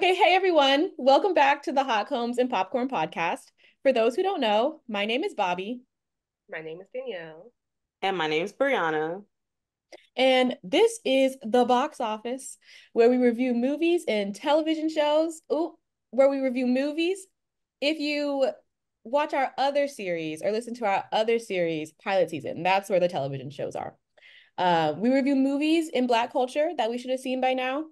Okay, hey everyone. Welcome back to the Hot Combs and Popcorn podcast. For those who don't know, my name is Bobby, My name is Danielle. And my name's Brianna. and this is the box office where we review movies and television shows. Ooh, where we review movies. If you watch our other series or listen to our other series, Pilot Season, that's where the television shows are. We review movies in Black culture that we should have seen by now,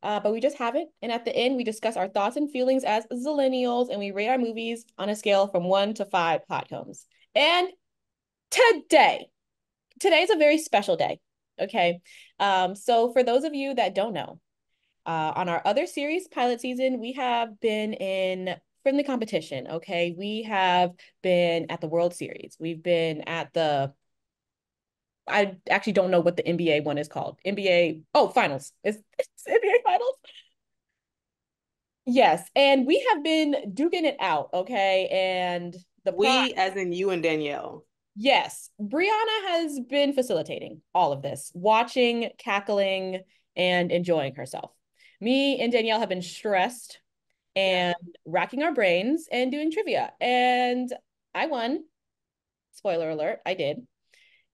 but we just haven't. And at the end, we discuss our thoughts and feelings as zillennials, and we rate our movies on a scale from 1 to 5 hot combs. And today, today's a very special day. Okay. So for those of you that don't know, on our other series, Pilot Season, we have been in friendly competition. Okay. We have been at the World Series. We've been at I actually don't know what the NBA one is called. NBA, oh, finals. It's NBA finals. Yes. And we have been duking it out. Okay. And the prize, We, as in you and Danielle. yes, Brianna has been facilitating all of this, watching, cackling, and enjoying herself. Me and Danielle have been stressed Yeah. and racking our brains and doing trivia. And I won. Spoiler alert, I did.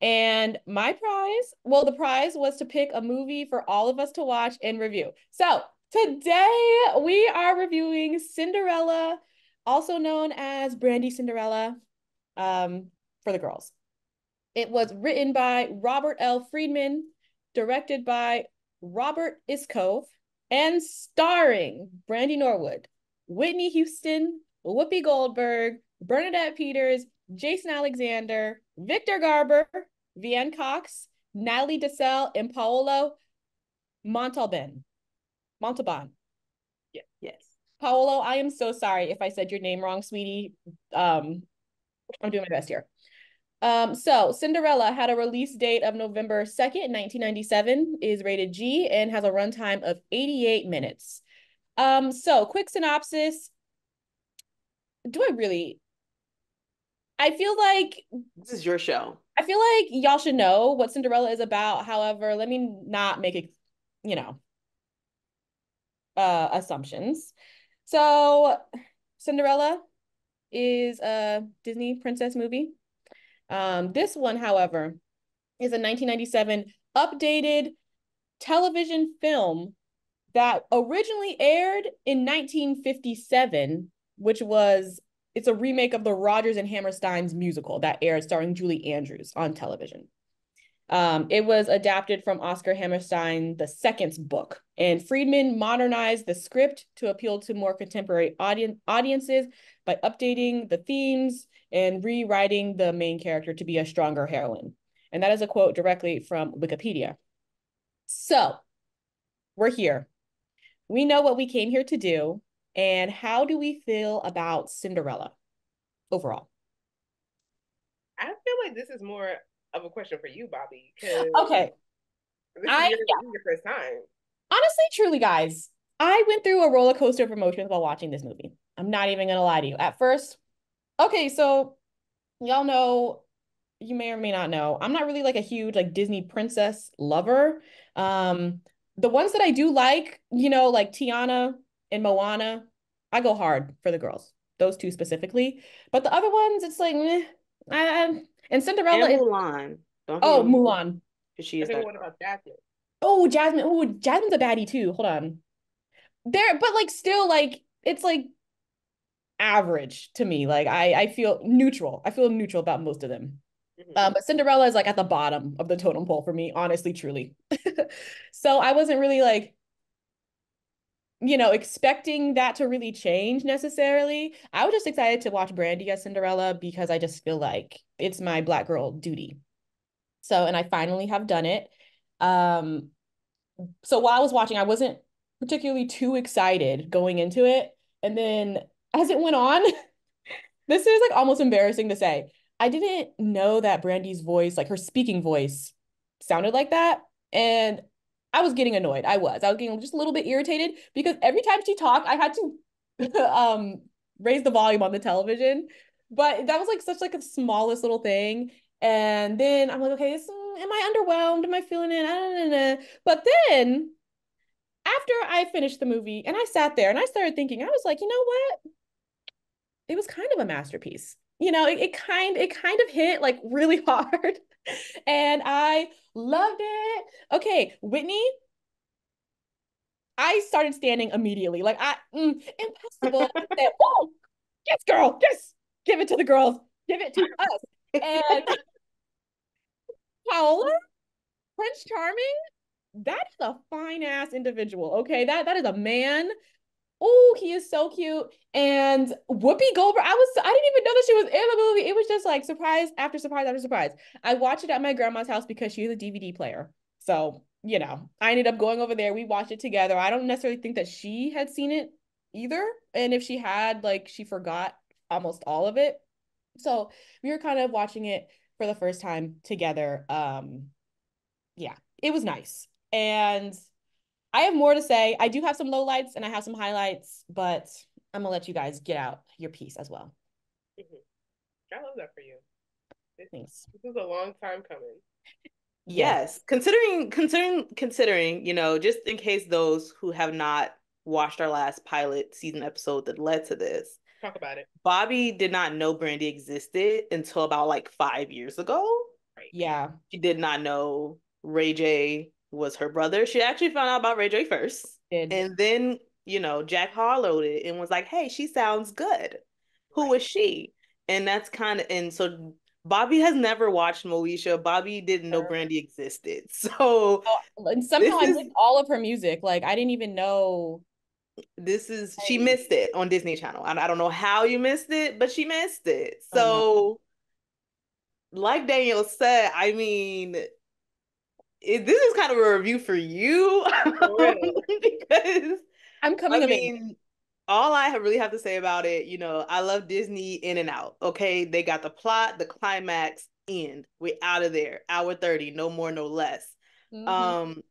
And my prize, well, the prize was to pick a movie for all of us to watch and review. So today we are reviewing Cinderella, also known as Brandy Cinderella, for the girls. It was written by Robert L. Friedman, directed by Robert Iscove, and starring Brandy Norwood, Whitney Houston, Whoopi Goldberg, Bernadette Peters, Jason Alexander, Victor Garber, Vianne Cox, Natalie Desselle, and Paolo Montalban. Montalban. Yeah. Yes. Paolo, I am so sorry if I said your name wrong, sweetie. I'm doing my best here. So Cinderella had a release date of November 2nd, 1997, is rated G, and has a runtime of 88 minutes. So quick synopsis. Do I really? I feel like This is your show. I feel like y'all should know what Cinderella is about. However, let me not make it, you know, assumptions. So Cinderella is a Disney princess movie. This one, however, is a 1997 updated television film that originally aired in 1957, which was it's a remake of the Rodgers and Hammerstein's musical that aired starring Julie Andrews on television. It was adapted from Oscar Hammerstein II's book, and Friedman modernized the script to appeal to more contemporary audiences by updating the themes and rewriting the main character to be a stronger heroine. And that is a quote directly from Wikipedia. So we're here. We know what we came here to do. And how do we feel about Cinderella overall? I feel like this is more of a question for you, Bobby, because Okay. this is I your first time. honestly, truly, guys, I went through a roller coaster of emotions while watching this movie. I'm not even gonna lie to you. At first, okay, so y'all know, you may or may not know, I'm not really like a huge like Disney princess lover. Um, the ones that I do like, like Tiana and Moana, I go hard for the girls, those two specifically. But the other ones, it's like, meh. And Cinderella And is, Mulan. Don't forget oh, Mulan, Mulan. because she is Okay, that what girl. about Jasmine? Oh, Jasmine. Oh, Jasmine's a baddie too. Hold on. There, but like still like it's like average to me. Like I feel neutral. I feel neutral about most of them. Hmm. But Cinderella is like at the bottom of the totem pole for me, honestly, truly. So I wasn't really like, expecting that to really change necessarily. I was just excited to watch Brandy as Cinderella because I just feel like it's my Black girl duty. So, and I finally have done it. Um, so while I was watching, I wasn't particularly too excited going into it. And then as it went on, this is like almost embarrassing to say. I didn't know that Brandy's voice, like her speaking voice, sounded like that. And I was getting annoyed. I was getting just a little bit irritated because every time she talked, I had to raise the volume on the television. But that was like such like a smallest little thing. And then I'm like, okay, am I underwhelmed? Am I feeling it? I don't know. But then after I finished the movie and I sat there and I started thinking, I was like, you know what? It was kind of a masterpiece. It kind of hit like really hard. And I loved it. Okay, Whitney, I started standing immediately. Like impossible. I said, oh, yes, girl, yes, give it to the girls, give it to us. And Paola, Prince Charming, that is a fine ass individual. Okay, that is a man. Oh, he is so cute. And Whoopi Goldberg, I didn't even know that she was in the movie. It was just like surprise after surprise after surprise. I watched it at my grandma's house because she has a DVD player. So, I ended up going over there. We watched it together. I don't necessarily think that she had seen it either. And if she had, like, she forgot almost all of it. So we were kind of watching it for the first time together. Yeah, it was nice. And I have more to say. I do have some lowlights and I have some highlights, but I'm gonna let you guys get out your piece as well. Mm-hmm. I love that for you. This, Thanks. this is a long time coming. Yes. Yes, considering, just in case those who have not watched our last pilot season episode that led to this, Talk about it. Bobby did not know Brandy existed until about like 5 years ago. Right. Yeah. She did not know Ray J was her brother. She actually found out about Ray J first. Did. And then, Jack Harlowed it and was like, hey, she sounds good. Who Right. is she? And that's and so Bobby has never watched Moesha. Bobby didn't know Brandy existed. So Oh, and somehow this I is missed all of her music. Like I didn't even know. she I, missed it on Disney Channel. I don't know how you missed it, but she missed it. oh no. So like Daniel said, I mean, this is kind of a review for you For real. because I'm I coming of age. mean, all I really have to say about it, I love Disney in and out. Okay, they got the plot, the climax, end. We're out of there. Hour 30, no more, no less. Mm-hmm. Um,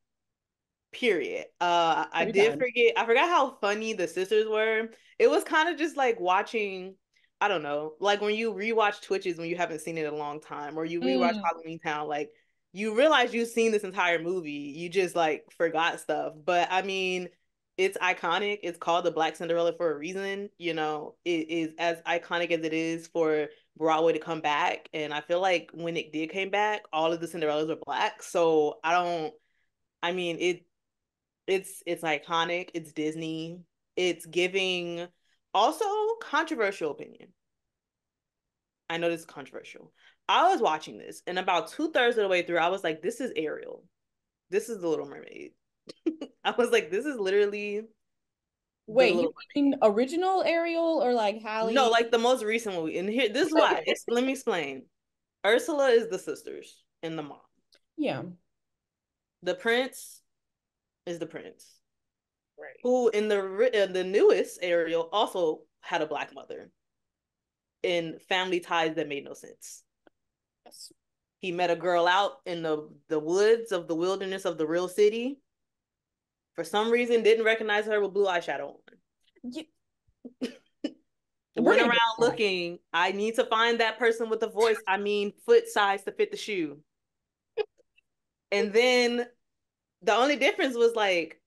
period. I Every did time. forget. I forgot how funny the sisters were. It was kind of just like watching. I don't know, like when you rewatch Twitches when you haven't seen it in a long time, or you rewatch Mm, Halloween Town, like you realize you've seen this entire movie. You just like forgot stuff. But I mean, it's iconic. It's called the Black Cinderella for a reason. It is as iconic as it is for Broadway to come back. And I feel like when it did came back, all of the Cinderellas were black. So I don't. I mean, it's iconic. It's Disney. It's giving also controversial opinion. I know this is controversial. I was watching this, and about 2/3 of the way through, I was like, "This is Ariel. This is the Little Mermaid." I was like, "This is literally the wait, you Little mean Mermaid." original Ariel or like No, Hallie? like the most recent movie. And here, this is why. Okay. Let me explain. Ursula is the sisters and the mom. Yeah. The prince is the prince, Right. who in the newest Ariel also had a black mother in family ties that made no sense. Yes. He met a girl out in the woods of the wilderness of the real city. For some reason, didn't recognize her with blue eyeshadow on. Yeah, we're Went gonna get around to that. looking. I need to find that person with the voice. I mean, foot size to fit the shoe. And then the only difference was like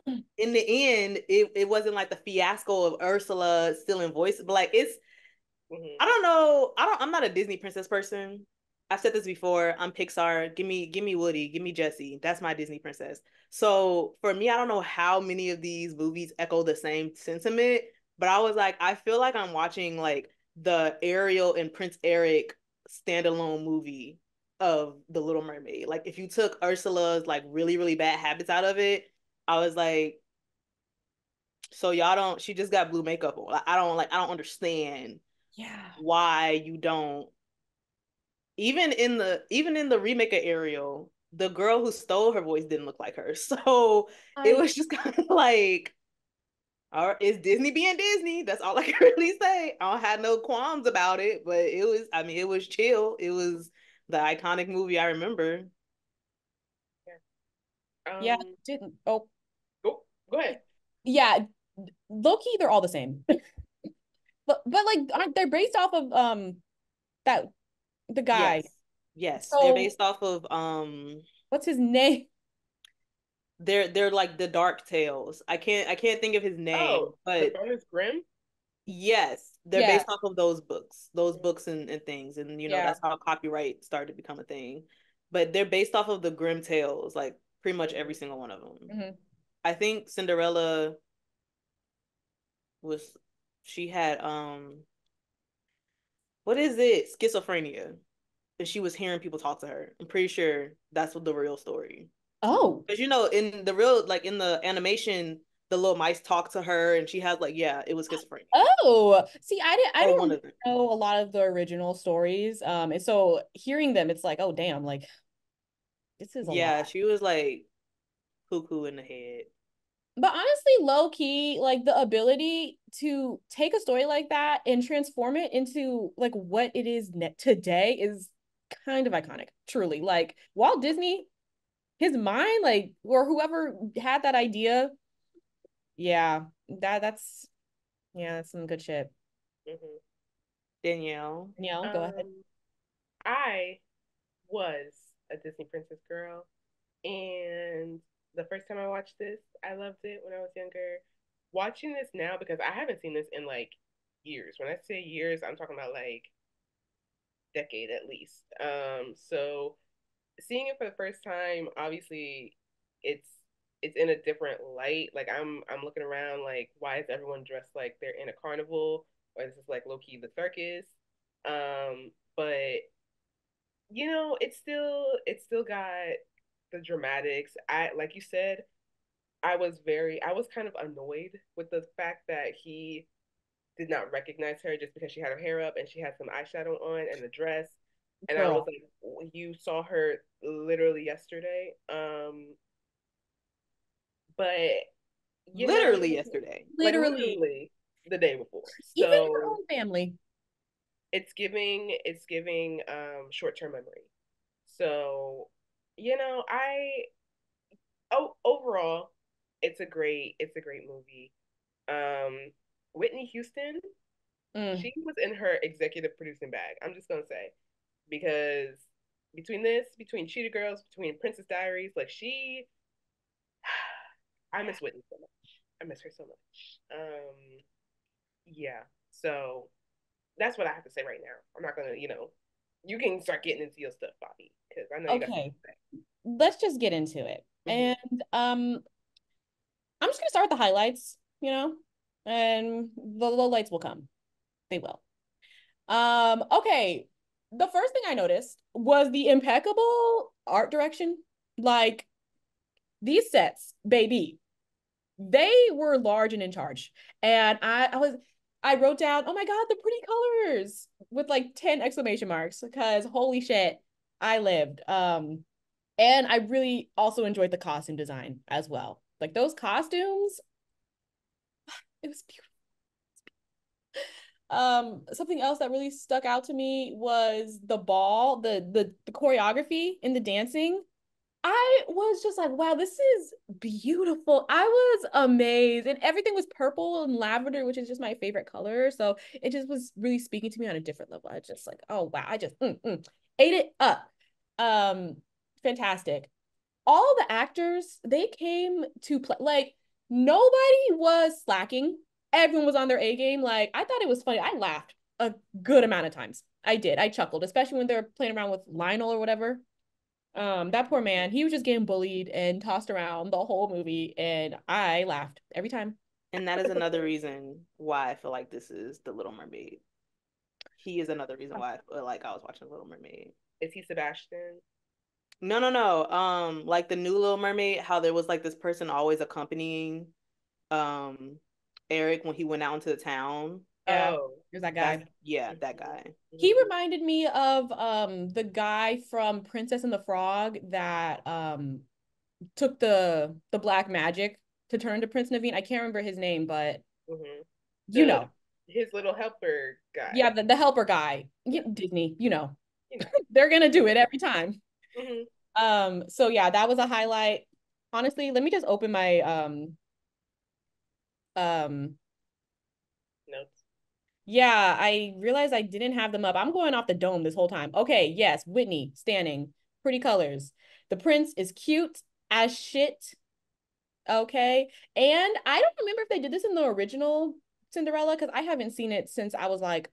in the end, it wasn't like the fiasco of Ursula stealing voice, but like Mm-hmm. I don't know. I'm not a Disney princess person. I've said this before. I'm Pixar. Give me Woody. Give me Jessie. That's my Disney princess. So for me, I don't know how many of these movies echo the same sentiment, but I was like, I feel like I'm watching like the Ariel and Prince Eric standalone movie of The Little Mermaid. Like if you took Ursula's like really, really bad habits out of it, I was like, so y'all don't, she just got blue makeup on. I don't understand Yeah. why you don't even in the remake of Ariel, the girl who stole her voice didn't look like her. So it I was just kind of like, all right, is Disney being Disney? That's all I can really say. I don't have no qualms about it, but I mean, it was chill. It was the iconic movie I remember. Yeah. yeah, didn't. Oh, Go ahead. yeah. Low key, they're all the same. But like aren't they're based off of that the guy. Yes. Yes. They're So based off of what's his name? They're like the Dark Tales. I can't think of his name, Oh, the but phone is grim. yes, they're Yeah, based off of those books and things, and yeah. that's how copyright started to become a thing. But they're based off of the Grimm tales, like pretty much every single one of them. Mhm. I think Cinderella was she had what is it? Schizophrenia. And she was hearing people talk to her. I'm pretty sure that's what the real story. Oh, Because in the real like in the animation, the little mice talk to her and she has like yeah, it was schizophrenia. oh. See, I Or didn't one really of them. know a lot of the original stories. And so hearing them, it's like, oh damn, like this is a lot. Yeah, she was like cuckoo in the head. But honestly, low key, like the ability to take a story like that and transform it into like what it is today is kind of iconic, truly. Like Walt Disney, his mind, like, or whoever had that idea, yeah, that's yeah, that's some good shit. Hmm. Danielle. Yeah, go ahead. I was a Disney princess girl, and the first time I watched this, I loved it when I was younger. Watching this now, because I haven't seen this in like years. When I say years, I'm talking about like decade at least. So seeing it for the first time, obviously, it's it's in a different light. Like I'm looking around, like why is everyone dressed like they're in a carnival, or this is like low key the circus. But it's still got the dramatics. I like you said, I was kind of annoyed with the fact that he did not recognize her just because she had her hair up and she had some eyeshadow on and the dress. And I was Girl. like, you saw her literally yesterday. But you know, Literally yesterday. like Literally, literally the day before. even her So own family. it's giving short term memory. So, I overall, it's a great movie. Um, Whitney Houston, Mm, she was in her executive producing bag. I'm just gonna say because between Cheetah Girls, between Princess Diaries, like I miss Whitney so much. I miss her so much. Yeah. So that's what I have to say right now. I'm not gonna, you can start getting into your stuff, Bobby, because I know you got okay, something let's just get into it. to say. And I'm just gonna start with the highlights, and the lowlights will come. They will. Okay. The first thing I noticed was the impeccable art direction. Like these sets, baby, they were large and in charge. And I wrote down, oh my God, the pretty colors with like 10 exclamation marks because holy shit, I lived. And I really also enjoyed the costume design as well. Like those costumes, it was beautiful. Something else that really stuck out to me was the ball, the choreography in the dancing. I was just like, wow, this is beautiful. I was amazed. And everything was purple and lavender, which is just my favorite color. So it just was really speaking to me on a different level. I just like, oh wow, I just ate it up. Um, Fantastic. All the actors, they came to play like nobody was slacking. Everyone was on their A game. Like I thought it was funny. I laughed a good amount of times. I did. I chuckled, especially when they were playing around with Lionel or whatever. That poor man, he was just getting bullied and tossed around the whole movie, and I laughed every time. And that is another reason why I feel like this is the Little Mermaid. He is another reason why I feel like I was watching Little Mermaid. Is he Sebastian? No, no, no. Like the new Little Mermaid, how there was like this person always accompanying um Eric when he went out into the town. Yeah, Oh. there's that That's guy. yeah, that Mhm, guy. He mhm. reminded me of the guy from Princess and the Frog that took the black magic to turn to Prince Naveen. I can't remember his name, but Mhm. you The know. his little helper Yeah, guy. the helper guy. Yeah, Disney, you know. they're gonna do it Mhm, every time. mhm. So yeah, that was a highlight. Honestly, let me just open my um Notes. yeah, I realized I didn't have them up. I'm going off the dome this whole time. Okay, yes, Whitney standing, pretty colors. The prince is cute as shit. Okay. And I don't remember if they did this in the original Cinderella because I haven't seen it since I was like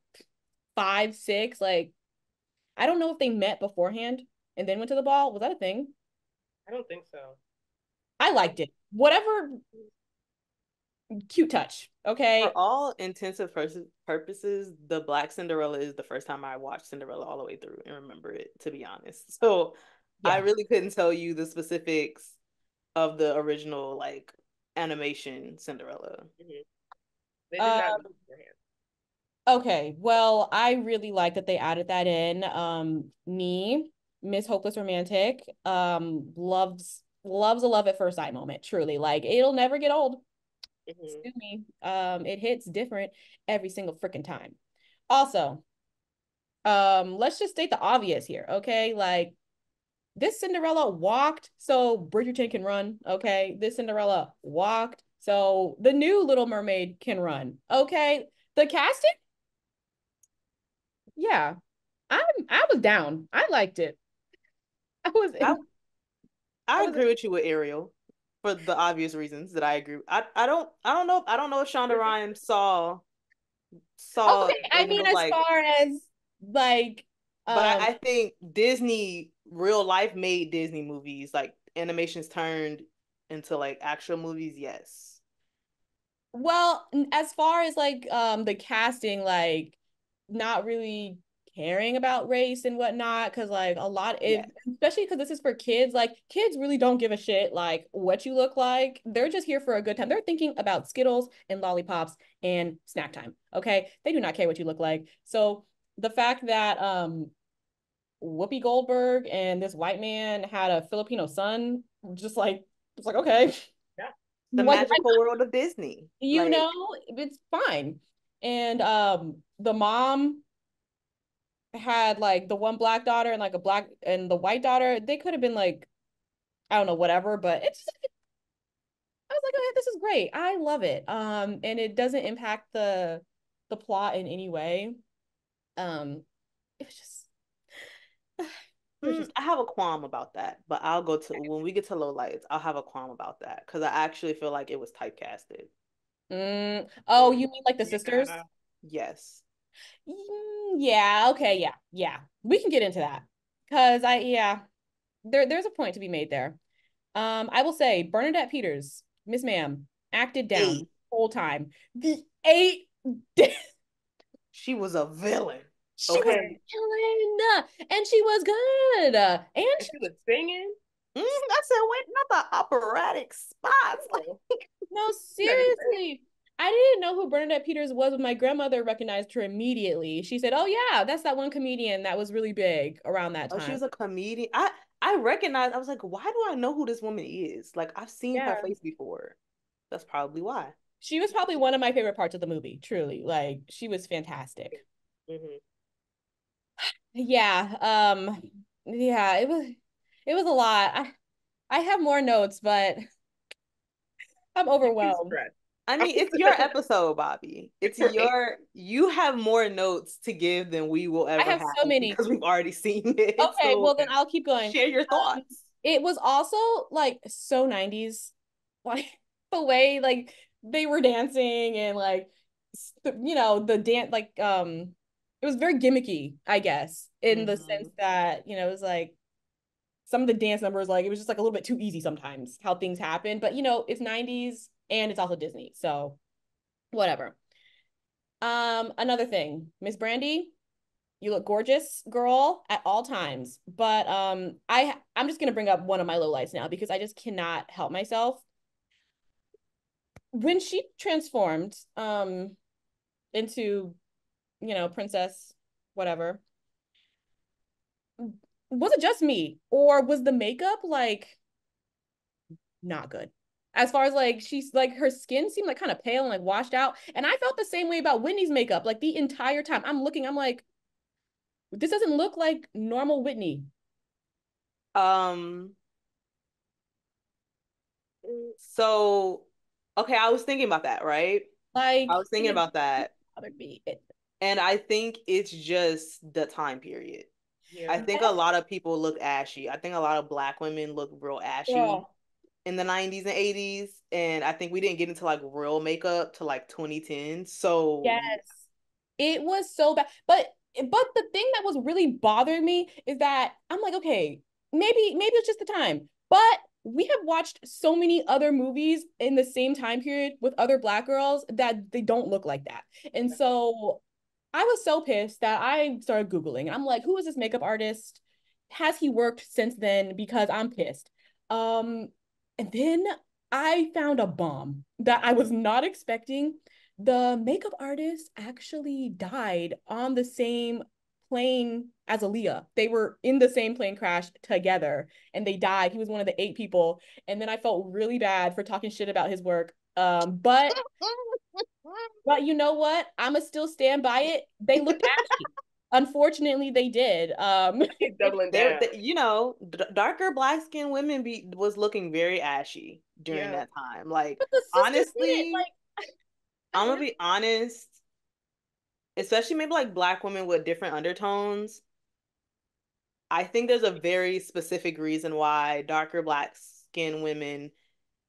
5, 6. Like, I don't know if they met beforehand and then went to the ball. Was that a thing? I don't think so. I I don't. liked it. Whatever, cute touch. For Okay. all intensive purposes, the Black Cinderella is the first time I watched Cinderella all the way through and remember it, to be honest. So I Yeah. really couldn't tell you the specifics of the original like animation Cinderella. Mhm. They did Uh, not meet beforehand. okay. Well, I really like that they added that in. Me, Miss Hopeless Romantic, loves a love at first sight moment. Truly, like it'll never get old. Hmm. Excuse me. It hits different every single freaking time. Also, let's just state the obvious here, okay? Like this Cinderella walked so Bridgerton can run, okay? This Cinderella walked so the new Little Mermaid can run, okay? The casting, yeah, I was down. I liked it. I was I in. I I was agree with you with Ariel for the obvious reasons that I agree. I don't know if Shonda Rhimes saw okay. I and mean, was as like, far as like, but um, I think Disney real life made Disney movies like animations turned into like actual movies. Yes. well, as far as like the casting, like not really caring about race and whatnot, because like a lot if Yes. especially because this is for kids, like kids really don't give a shit like what you look like. They're just here for a good time. They're thinking about Skittles and lollipops and snack time. Okay. They do not care what you look like. So the fact that Whoopi Goldberg and this white man had a Filipino son, just like it's like okay. Yeah. The Like magical world of Disney. you Like know, it's fine. And the mom had like the one black daughter and like a black and the white daughter. They could have been like, I don't know, whatever, but it's just, I was like, okay, this is great. I love it. And it doesn't impact the plot in any way. Um, it was just it was just I have a qualm about that, but I'll go to when we get to low lights, I'll have a qualm about that because I actually feel like it was typecasted. oh, Mm. you mean like the sisters? Yeah. Yes. Yeah, okay, yeah, yeah. We can get into that. Cause yeah, there's a point to be made there. I will say Bernadette Peters, Miss Ma'am, acted down the 8. whole time. The 8 She was a villain. she was Okay. killing, and she was good, and And she was singing. I said, wait, not the operatic spots. Oh, no, that is great. seriously. I didn't know who Bernadette Peters was, but my grandmother recognized her immediately. She said, "Oh yeah, that's that one comedian that was really big around that Oh, she time." was a comedian. I recognized. I was like, why do I know who this woman is? Like, I've seen her Yeah. face before. That's probably why. She was probably one of my favorite parts of the movie, truly. Like, she was fantastic. Hmm. Yeah, yeah, it was a lot. I have more notes, but I'm You can overwhelmed. stress. I mean, it's your episode, Bobby. It's Right. you have more notes to give than we will I ever have so have many. because we've already seen it. Okay, So well then I'll keep going. share your thoughts. It was also like so 90s, like the way like they were dancing and like the dance like it was very gimmicky, I guess, in the sense Hmm. that, it was like some of the dance numbers, like it was just like a little bit too easy sometimes how things happen. But it's 90s and it's also Disney. So whatever. Another thing, Miss Brandy, you look gorgeous, girl, at all times. But I'm just gonna bring up one of my lowlights now because I just cannot help myself. When she transformed into, princess, whatever, was it just me? Or was the makeup like not good? As far as like she's like her skin seemed like kind of pale and like washed out. And I felt the same way about Whitney's makeup. Like the entire time I'm like, this doesn't look like normal Whitney. Um, Mm. so okay, I was thinking about that, right? I Like was thinking it about that, bothered me. and I think it's just the time period. I Yeah. think a lot of people look ashy. I think a lot of black women look real ashy. Girl. in the 90s and 80s, and I think we didn't get into like real makeup to like 2010. So Yes. It was so bad. But the thing that was really bothering me is that I'm like, okay, maybe it's just the time. But we have watched so many other movies in the same time period with other black girls that they don't look like that. And so I was so pissed that I started Googling. I'm like, who is this makeup artist? Has he worked since then? Because I'm pissed. Um, and then I found a bomb that I was not expecting. The makeup artist actually died on the same plane as Aaliyah. They were in the same plane crash together and they died. He was one of the 8 people. And then I felt really bad for talking shit about his work. But you know what? I'ma still stand by it. They looked ashy. Unfortunately, they did. He's doubling down. Darker black skinned women was looking very ashy during Yeah. that time. Like, but the sister did honestly, like I I'm don't gonna know. be honest, especially maybe like black women with different undertones. I think there's a very specific reason why darker black skinned women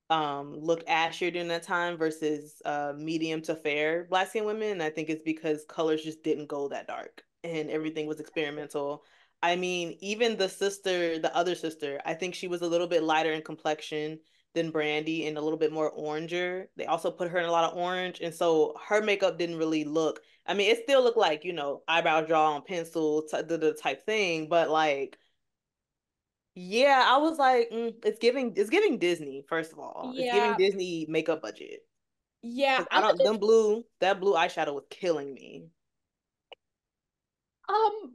looked ashier during that time versus medium to fair black skinned women. And I think it's because colors just didn't go that dark and everything was experimental. I mean, even the other sister, I think she was a little bit lighter in complexion than Brandy and a little bit more oranger. They also put her in a lot of orange, and so her makeup didn't really look. I mean, it still looked like, eyebrow draw on pencil, the type thing, but like, yeah, I was like, it's giving Disney, first of all. It's giving Yeah, Disney makeup budget. yeah. Because I I'm don't, just that blue eyeshadow was killing me. um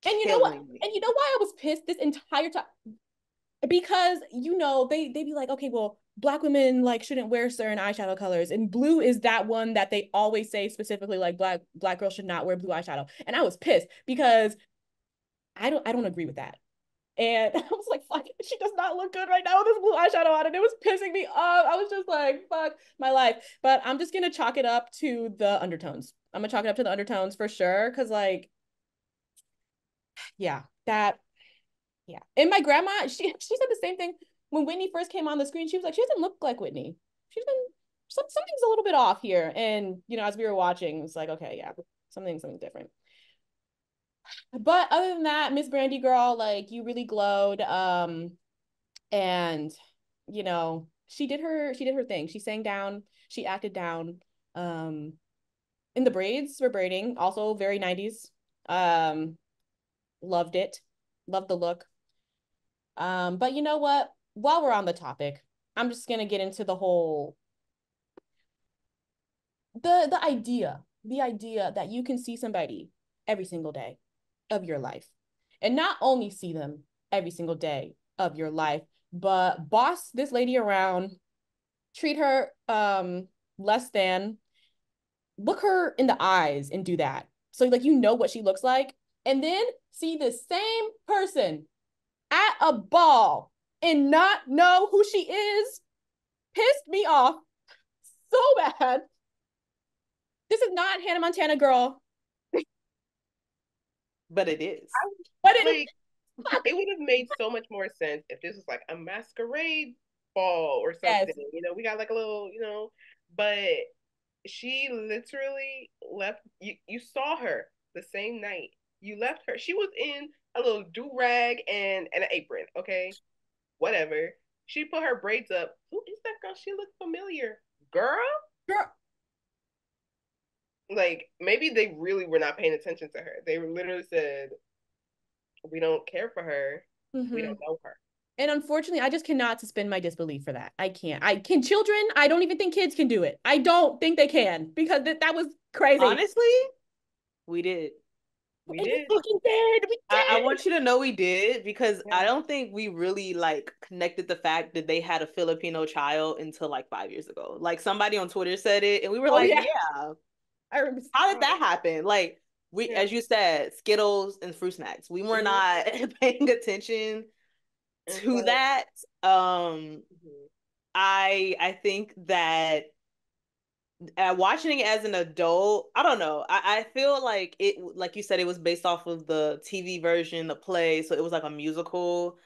and you know what? Killing And you me. know why I was pissed this entire time? Because they be like, okay, well, black women like shouldn't wear certain eyeshadow colors, and blue is that one that they always say specifically like black girls should not wear blue eyeshadow. And I was pissed because I don't agree with that. And I was like, fuck, she does not look good right now with this blue eyeshadow on. And it was pissing me off. I was just like, fuck my life. But I'm just gonna chalk it up to the undertones. I'm gonna chalk it up to the undertones for sure. Cause like, yeah, that, yeah. And my grandma, she said the same thing when Whitney first came on the screen. She was like, she doesn't look like Whitney. She's been something's a little bit off here. And as we were watching, it was like, okay, yeah, something different. But other than that, Miss Brandy girl, like you really glowed. And she did her thing. She sang down, she acted down. Um and the braids were braiding, also very 90s. Um Loved it. Loved the look. But you know what? While we're on the topic, I'm just gonna get into the whole the idea that you can see somebody every single day of your life. And not only see them every single day of your life, but boss this lady around, treat her less than, look her in the eyes and do that. So like what she looks like, and then see the same person at a ball and not know who she is, pissed me off so bad. This is not Hannah Montana girl, But it is. but it is. Like, Fuck. it would have made so much more sense if this was like a masquerade ball or Yes. something. We got like a little, but she literally left. You saw her the same night. You left her. She was in a little do rag and an apron. Okay, whatever. She put her braids up. Who is that girl? She looked familiar, girl. Girl. Like maybe they really were not paying attention to her. They literally said, "We don't care for her. We Mm-hmm. don't know her." And unfortunately, I just cannot suspend my disbelief for that. I can't. I can children. I don't even think kids can do it. I don't think they can because that was crazy. Honestly, we did. We And we did. fucking did. We I did. want you to know we did because I Yeah. don't think we really like connected the fact that they had a Filipino child until like 5 years ago. Like somebody on Twitter said it, and we were Oh like, yeah, yeah, I remember. how did that happen? Like Yeah. as you said, Skittles and fruit snacks. We were Mhm. not paying attention And to so, that. Um, mhm. I think that watching it as an adult, I don't know. I feel like like you said, it was based off of the TV version, the play, so it was like a musical.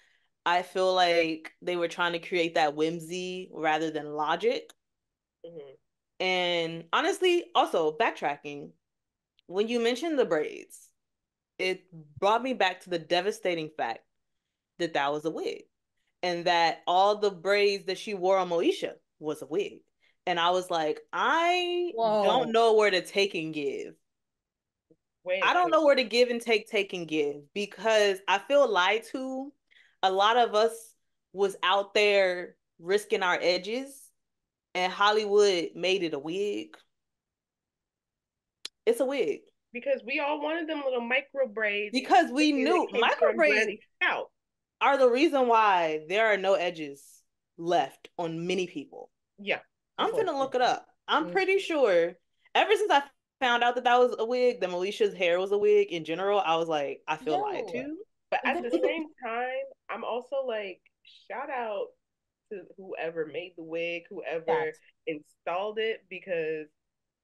I feel like they were trying to create that whimsy rather than logic. Mm-hmm. And honestly, also backtracking, when you mentioned the braids, it brought me back to the devastating fact that that was a wig and that all the braids that she wore on Moesha was a wig. And I was like, I don't Whoa. know where to take and give. I Wait, don't because know where to give and take and give because I feel lied to. A lot of us was out there risking our edges and Hollywood made it a wig. It's a wig. we all wanted them little micro braids Because we thinking knew it came micro from braids Brandy's scalp. are the reason why there are no edges left on many people. Yeah. I'm finna look it up. I'm Mm. pretty sure ever since I found out that that was a wig, that Alicia's hair was a wig in general, I was like, I feel lied Yo, to. But at the the thing, same time, I'm also like, shout out to whoever made the wig, whoever facts. installed it, because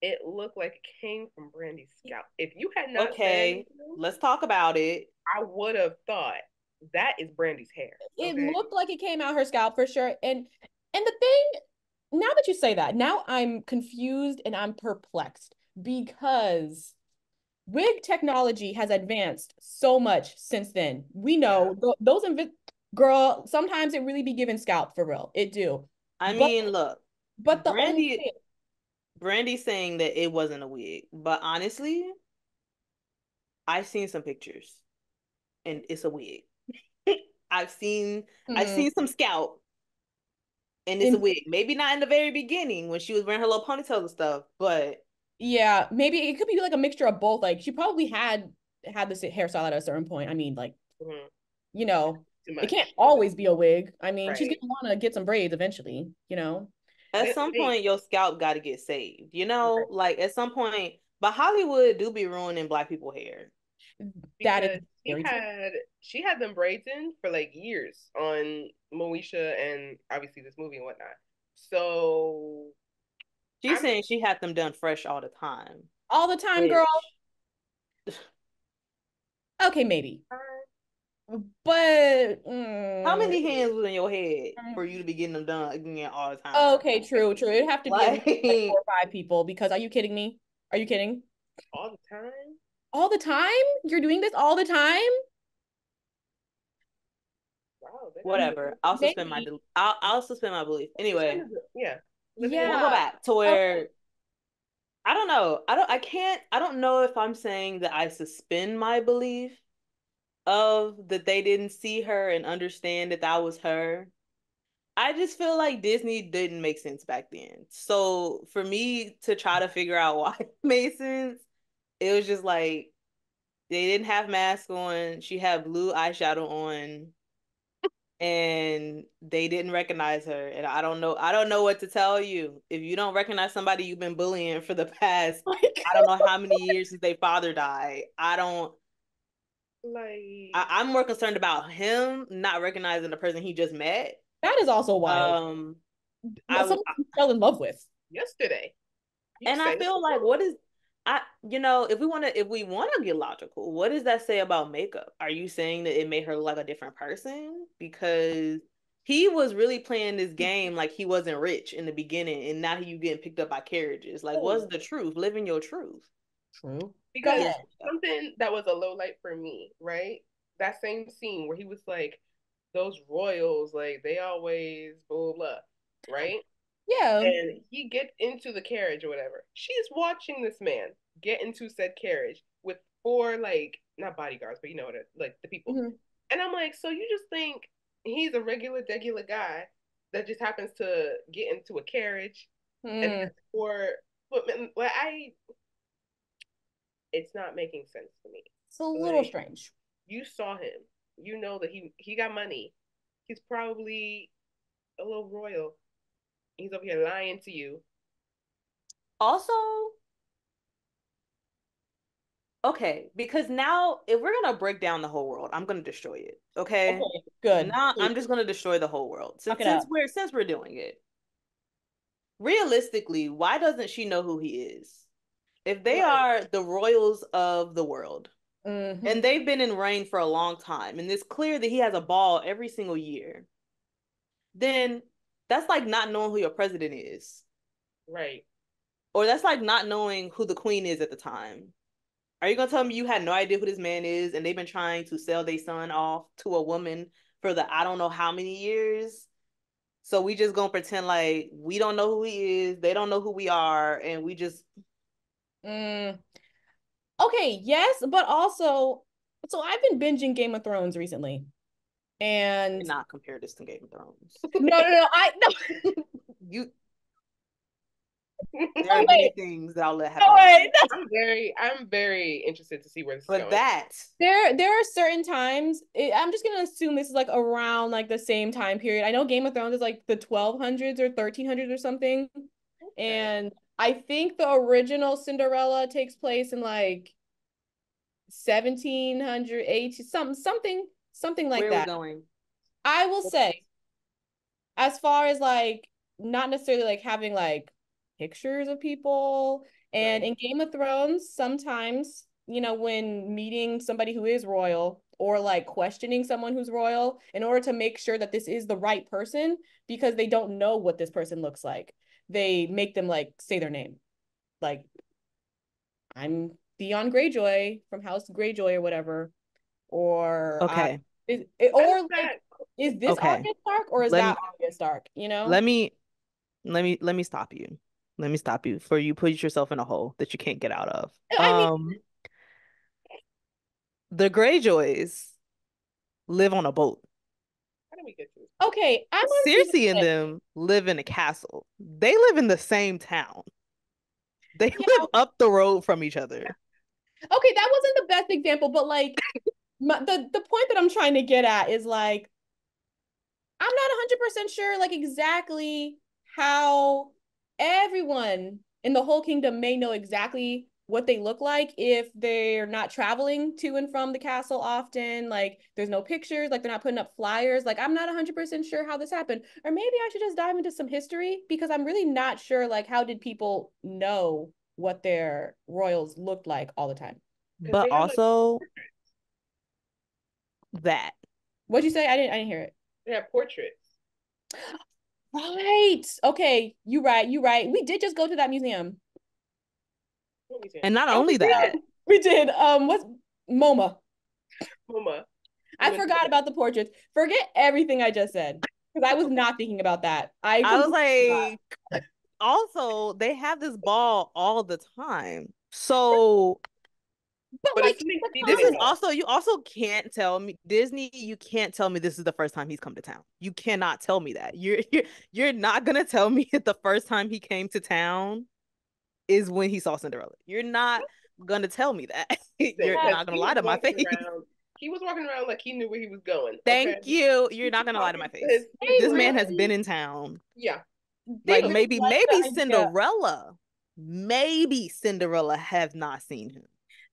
it looked like it came from Brandy's scalp. If you had not said Okay, anything, let's talk about it. I would have thought that is Brandy's hair. It Okay. looked like it came out her scalp for sure. And the thing, now that you say that, now I'm confused and I'm perplexed because wig technology has advanced so much since then. We Yeah. know those girl, sometimes it really be giving scalp for real. It do. I But mean, look, the only Brandy thing, Brandy's saying that it wasn't a wig, but honestly, I've seen some pictures and it's a wig. I've seen I've hmm, seen some scalp and it's a in wig. Maybe not in the very beginning when she was wearing her little ponytails and stuff, but yeah, maybe it could be like a mixture of both. Like she probably had this hairstyle at a certain point. I mean, like, Mhm. you know, Too it can't much. always be a wig. I mean, she's Right. gonna want to get some braids eventually, you know. at some Wait. point your scalp got to get saved, you know? Right. Like at some point, but Hollywood do be ruining black people hair. That is Because very true. she had them braids in for like years on Moesha and obviously this movie and whatnot. So She's I'm saying she had them done fresh all the time, All the time, girl. which Okay, maybe. But how many hands was in your head mm, for you to be getting them done again all the time? okay, true, true. It'd have to be at least like four Like or five people because are you kidding me? Are you kidding? all the time. All the time? You're doing this all the time? Wow, they got M- money. whatever. Maybe. I'll suspend my belief. Suspend Anyway, yeah, living in we'll go Yeah. back to Okay. where I don't know. I don't know if I'm saying that I suspend my belief of that they didn't see her and understand that that was her. I just feel like Disney didn't make sense back then. So for me to try to figure out why it made sense, it was just like they didn't have masks on. She had blue eyeshadow on and they didn't recognize her. And I don't know what to tell you. If you don't recognize somebody you've been bullying for the past, Like I don't know how many years since their father died. I don't like I'm more concerned about him not recognizing the person he just met. that is also wild. Um, I Someone you fell in love with. yesterday. You and I said it feel like before. if we want to get logical, what does that say about makeup? Are you saying that it made her look like a different person? Because he was really playing this game like he wasn't rich in the beginning, and now you getting picked up by carriages. Like, what's Oh, the truth? Living your truth. true. Go Because ahead. something that was a low light for me, right? That same scene where he was like, those royals, like they always blah blah, blah, right? Yeah. And he gets into the carriage or whatever. She's watching this man get into said carriage with four like not bodyguards, but you know what like the people. Mhm. And I'm like, so you just think he's a regular guy that just happens to get into a carriage and Hmm. has four footmen? Like it's not making sense to me. It's a little Like strange. you saw him, you know that he got money. He's probably a little royal. He's over here lying to you. Also, okay, because now if we're gonna break down the whole world, I'm gonna destroy it. Okay. Okay, good. Now Please I'm just gonna destroy the whole world. talk it up. Since we're doing it. Realistically, why doesn't she know who he is? If they Like are the royals of the world, Mm-hmm. And they've been in reign for a long time. And it's clear that he has a ball every single year. Then that's like not knowing who your president is. Right. Or that's like not knowing who the queen is at the time. Are you gonna tell me you had no idea who this man is and they've been trying to sell their son off to a woman for the I don't know how many years? So we just gonna pretend like we don't know who he is, they don't know who we are, and we just Mm. Okay, yes, but also, so I've been binging Game of Thrones recently, and cannot compare this to Game of Thrones. no, I no. You there Oh are many wait, things that I'll let no happen. wait. I'm very interested to see where this is But going. that There are certain times I'm just gonna assume this is like around like the same time period. I know Game of Thrones is like the 1200s or 1300s or something, Okay. and I think the original Cinderella takes place in like 1700, 18, something like where are we that. going? I will say, as far as like not necessarily like having like pictures of people, and Right. in Game of Thrones sometimes, when meeting somebody who is royal or like questioning someone who's royal in order to make sure that this is the right person because they don't know what this person looks like, they make them like say their name, like I'm Theon Greyjoy from House Greyjoy or whatever, or I Okay. or How does like, that? is this Okay. Arya Stark or is Let that me Arya Stark, let me let me stop you. Let me stop you for you put yourself in a hole that you can't get out of. I mean, The Greyjoys live on a boat. How do we get to this point? okay, I'm on season Cersei and six. them live in a castle. They live in the same town. They Yeah, live up the road from each other. okay, that wasn't the best example, but like the point that I'm trying to get at is like I'm not 100% sure like exactly how everyone in the whole kingdom may know exactly what they look like if they're not traveling to and from the castle often. Like there's no pictures, like they're not putting up flyers. Like I'm not 100% sure how this happened. Or maybe I should just dive into some history because I'm really not sure like how did people know what their royals looked like all the time. Because But they have like also that. What'd you say? I didn't hear it. they have portraits. Right. Okay. You right. You right. We did just go to that museum. What we saying? And not Oh, we only that, did. We did. What's MoMA? Mama. We I went to forgot about the portraits. Forget everything I just said because I was not thinking about that. I I was completely forgot. like, also, they have this ball all the time. So But but like it's something the season this is context. ago. also, you also can't tell me, Disney, you can't tell me this is the first time he's come to town. You cannot tell me that. You're not gonna tell me that the first time he came to town is when he saw Cinderella. You're not gonna tell me that. You're Yeah, Because not gonna he lie was to my walking face. around. He was walking around like he knew where he was going. Okay. Thank you. You're He not was gonna lie to my talking to his face. his they This man has friend. been really in town. Yeah. they Like So really like maybe the idea. Cinderella have not seen him.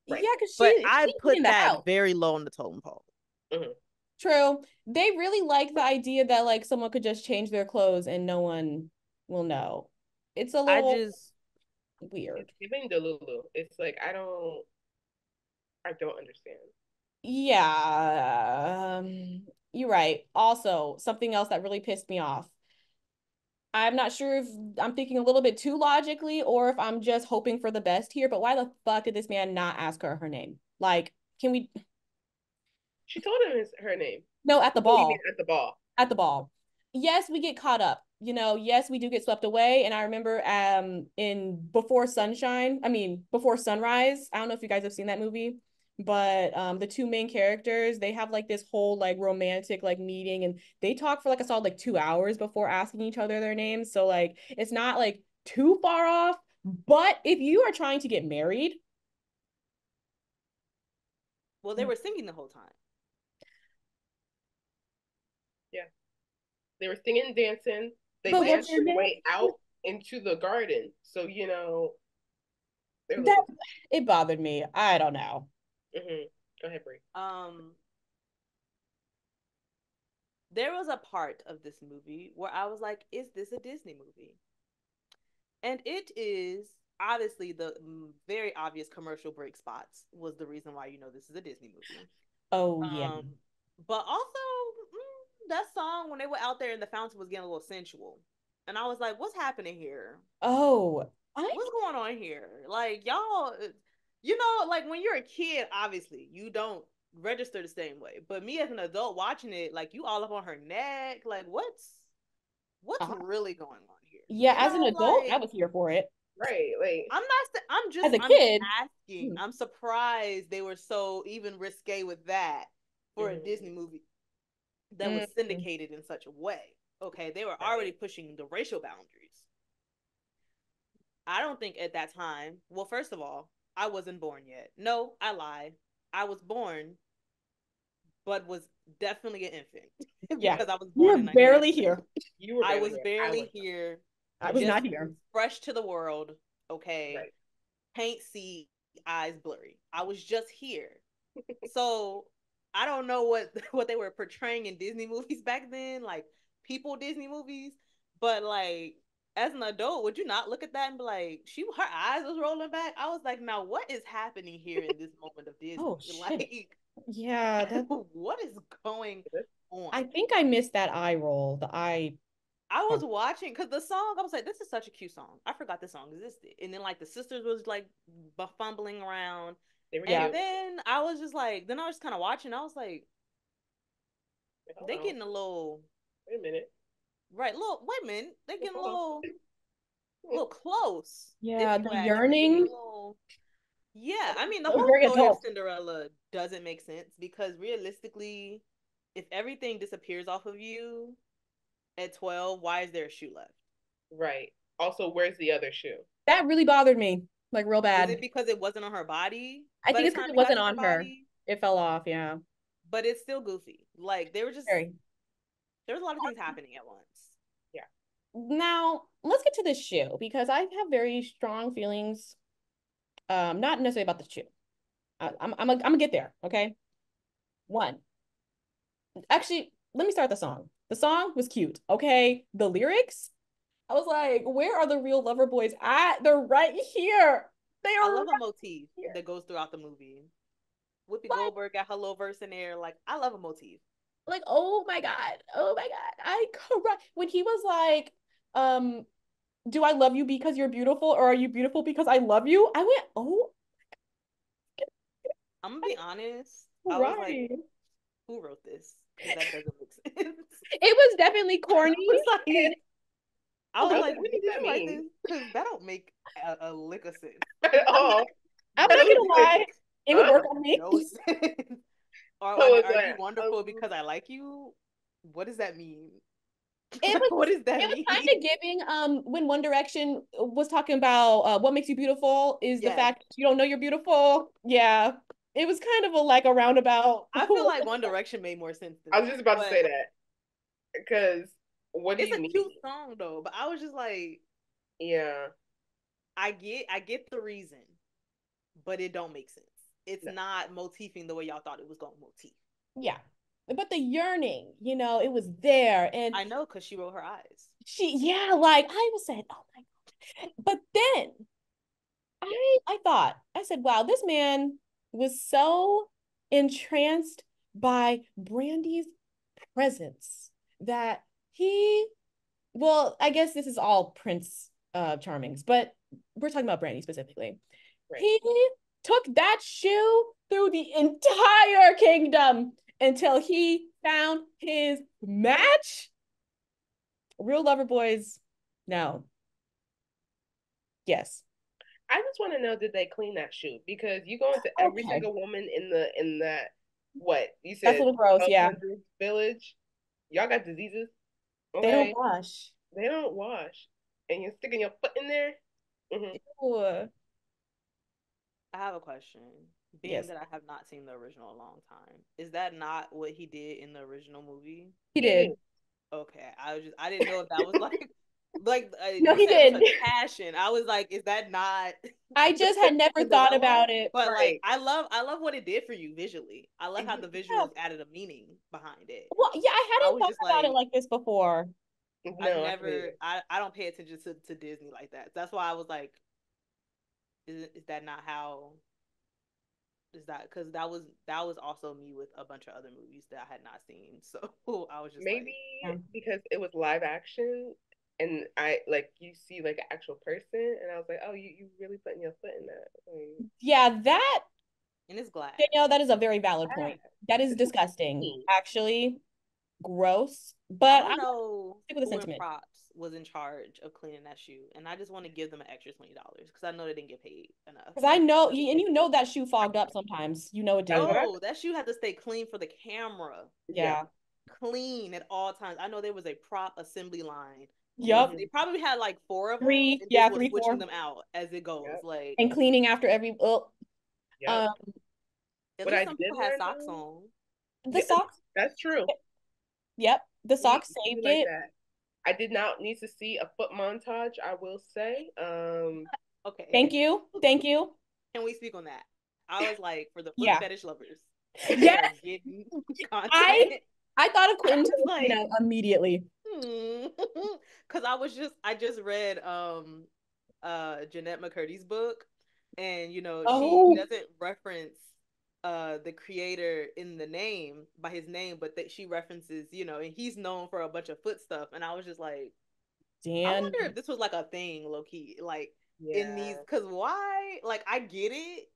right. Yeah, because But she I be in put the that house. very low on the totem pole. Hmm. True. They really like the idea that like someone could just change their clothes and no one will know. It's a I little just It's weird. giving Delulu. It's like I don't understand. Yeah, you're right. Also, something else that really pissed me off. I'm not sure if I'm thinking a little bit too logically or if I'm just hoping for the best here, but why the fuck did this man not ask her name? Like, can we? She told him her name. No, at the Oh, you mean ball. at the ball? At the ball. Yes, we get caught up. Yes, we do get swept away. And I remember in Before Sunshine, I mean Before Sunrise. I don't know if you guys have seen that movie, but the two main characters, they have like this whole like romantic like meeting and they talk for like a solid like 2 hours before asking each other their names. So like it's not like too far off. But if you are trying to get married, well, they were singing the whole time. Yeah. They were singing and dancing. They but was Which danced their their name way out into the garden. So, they're a that little. it bothered me. I don't know. Hmm. Go ahead, Brie. um there was a part of this movie where I was like, is this a Disney movie? And it is, obviously the very obvious commercial break spots was the reason why you know this is a Disney movie. Oh yeah. Um, but also that song when they were out there in the fountain was getting a little sensual, and I was like, "What's happening here? Oh, I What's going on here? Like y'all, you know, like when you're a kid, obviously you don't register the same way. But me as an adult watching it, like you all up on her neck, like what's uh, really going on here? yeah, You as an know, adult, I like was here for it. Right. Like, As a I'm just kid, asking. mm, I'm surprised they were so even risque with that for a mm, Disney movie that was mm, syndicated in such a way. Okay, they were already right. pushing the racial boundaries. I don't think at that time, well, first of all, I wasn't born yet. No, I lie. I was born, but was definitely an infant yeah, because I was you born were in barely 1987. here. You were I barely was here. I barely was here, I was not just here. fresh to the world. Okay, right. can't see, eyes blurry. I was just here. So I don't know what what they were portraying in Disney movies back then, like people Disney movies, but like as an adult, would you not look at that and be like, she her eyes was rolling back? I was like, now what is happening here in this moment of Oh Disney? shit. Like, Yeah, that what is going on? I think I missed that eye roll. The eye I was part. watching because the song, I was like, this is such a cute song. I forgot the song existed. And then like the sisters was like fumbling around. They were Yeah. And cute. then I was just like, then I was kind of watching. I was like, Like, hold they on. getting a little Wait a minute. right. Little wait a minute, they getting Hold a on. little close. If Yeah, you the ask me, they getting yearning. a little. Yeah, I mean the It was whole very story of adult. Cinderella doesn't make sense because realistically, if everything disappears off of you at 12, why is there a shoe left? Right. Also, where's the other shoe? That really bothered me, like real Is it bad. because it wasn't on her body I by think the it's because time it it got wasn't to her on her. body? It fell off, yeah. But it's still goofy. Like they were just Very. there was a lot of things happening at once. Yeah. Now, let's get to this shoe because I have very strong feelings, not necessarily about the shoe. I'm gonna get there, okay? One, actually, let me start the song. The song was cute, okay? The lyrics, I was like, where are the real lover boys at? They're right here. They I are love a right motif here. that goes throughout the movie. Whoopi Like, Goldberg got her little verse in there. Like I love a motif. oh my God. Oh my God. I cried. When he was like, um, do I love you because you're beautiful or are you beautiful because I love you? I went, oh, I'm gonna be honest. I was like, right. who wrote this? Because that doesn't make sense. It was definitely I corny. was And like, I I was was like, like, Whitney, what's did that you write mean? this? Because that don't make a lick of sense. At I'm not, all. I'm I not was gonna like, lie. It would huh? work on me. No sense. Or I was are like, you wonderful because I like you? What does that mean? It Like, was what does that it was mean? kind of giving when One Direction was talking about what makes you beautiful is the Yes. fact that you don't know you're beautiful. Yeah. It was kind of a like a roundabout. I feel like One Direction made more sense than I was that. just about to But say that because what do it's you a cute mean? song though. But I was just like, Yeah. I get the reason, but it don't make sense. It's No. not motifing the way y'all thought it was going to motif. Yeah. But the yearning, it was there. And I know because she rolled her eyes. yeah, like I was saying, oh my God. But then Yeah. I thought, I said, wow, this man was so entranced by Brandy's presence that well, I guess this is all Prince Charmings, but we're talking about Brandy specifically. Right. He took that shoe through the entire kingdom until he found his match. Real lover boys, no. Yes. I just want to know, did they clean that shoe? Because you go into every Okay. single woman in that what you That's a said little gross. Yeah. 1200 village. Y'all got diseases, They don't okay? wash. They don't wash, and you're sticking your foot in there. Hmm. Ew. I have a question. Being Yes, that I have not seen the original in a long time, is that not what he did in the original movie? he It did. is. Okay, I didn't know if that was like No, you he said it was did. a passion. I was like, is that not I just had never thought Cinderella? about it. But like, Right. I love what it did for you visually. I love how the Yeah. visuals added a meaning behind it. Well, yeah, I I hadn't was thought just about it like, like this before. I've No, I haven't never, either. I don't pay attention to Disney like that. That's why I was like, Is that not how? Is that because that was also me with a bunch of other movies that I had not seen. So I was just Maybe like, Yeah. because it was live action and I like you see like an actual person and I was like, oh, you really putting your foot in that. Like, Yeah, that and it's glass. Danielle, that is a very valid point. ah, That is it's disgusting. clean. Actually, gross. I But want I'm to gonna know stick with the who in sentiment. props was in charge of cleaning that shoe, and I just want to give them an extra $20 because I know they didn't get paid enough. Because I know, and you know that shoe fogged up sometimes. You know it That's did. what I Oh, that shoe had to stay clean for the camera, yeah. Yeah. clean at all times. I know there was a prop assembly line. Was Yup. Mm-hmm. they probably had like four of them Three. and just Yeah, was three, switching 4. them out as it goes. Yep. Like And cleaning after every. Yep. Um. at What least I some did people had learn socks though, on. The yeah, socks. that's true. Yep. The socks You saved like it. that. I did not need to see a foot montage, I will say. Okay, Thank you. Thank you. can we speak on that? I was like, for the foot Yeah. fetish lovers, they Yes. are getting I content. I thought of I Quentin was like, Tarantino immediately. because I just read Jeanette McCurdy's book, and she Oh, doesn't reference the creator in the name by his name, but that she references, and he's known for a bunch of foot stuff. And I was just like, I Dan. wonder if this was like a thing, low key, like in these, Yeah. because why? Like I get it,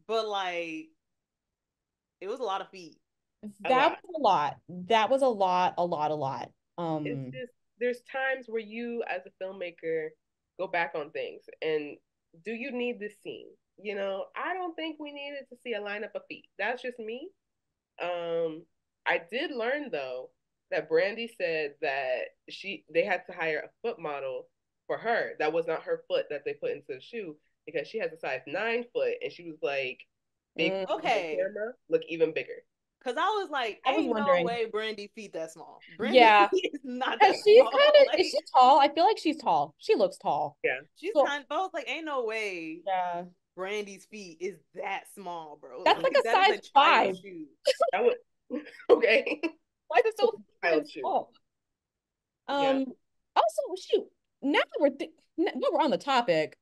but like it was a lot of feet. A That lot. was a lot. That was a lot, a lot, a lot. It's Um, just there's times where you as a filmmaker go back on things and do you need this scene? I don't think we needed to see a lineup of feet. That's just me. Um, I did learn though that Brandy said that they had to hire a foot model for her. That was not her foot that they put into the shoe because she has a size 9 foot and she was like, big mm, feet on the Okay, camera look even bigger. because I was like, I was ain't no wondering. way Brandy feet that small. Brandy Yeah, feet is not because that she's small. kind of, is she Like tall? I feel like she's tall. She looks tall. Yeah. she's So, kind of, I was like, ain't no way yeah, Brandy's feet is that small, bro. that's like Like a that is size a child 5. shoe. That would okay. Why is it so Child freaking shoe. small? Yeah. Um, also, shoot, now we're on the topic.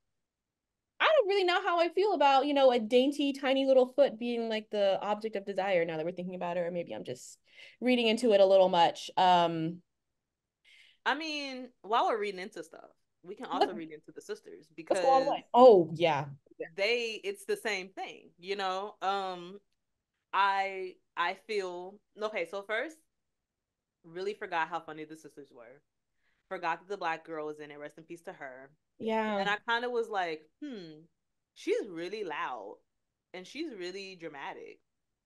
I don't really know how I feel about, a dainty, tiny little foot being like the object of desire now that we're thinking about it, or maybe I'm just reading into it a little much. I mean, while we're reading into stuff, we can Let, also read into the sisters let's go all the because way. Oh, yeah. Yeah. it's the same thing. I feel okay, so first, really forgot how funny the sisters were. Forgot that the black girl was in it. Rest in peace to her. Yeah. And I kind of was like, she's really loud and she's really dramatic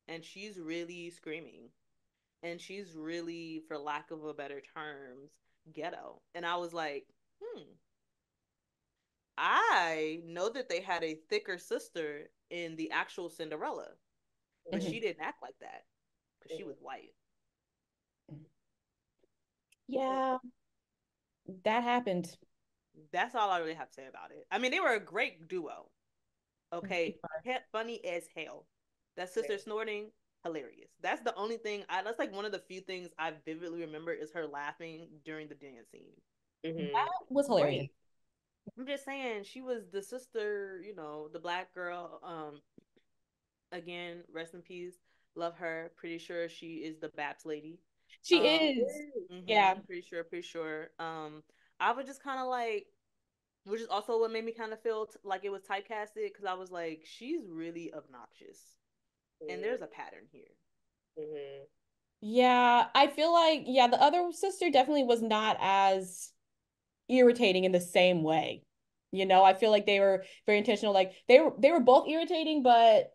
and she's really screaming and she's really, for lack of a better terms, ghetto. And I was like, I know that they had a thicker sister in the actual Cinderella, but Mhm. she didn't act like that because she Mhm. was white. Yeah, that happened. That's all I really have to say about it. I mean, they were a great duo. Okay, funny as hell. That sister Yeah. snorting, hilarious. That's the only thing. That's like one of the few things I vividly remember is her laughing during the dance scene. Mm-hmm. That was hilarious. Right. I'm just saying, she was the sister, the black girl. Again, rest in peace. Love her. Pretty sure she is the Baps lady. She is. Yeah. Pretty sure. I was just kind of like, which is also what made me kind of feel like it was typecasted because I was like, she's really obnoxious, and there's a pattern here. Mm-hmm. Yeah, I feel like, yeah, the other sister definitely was not as irritating in the same way. I feel like they were very intentional. Like they were both irritating, but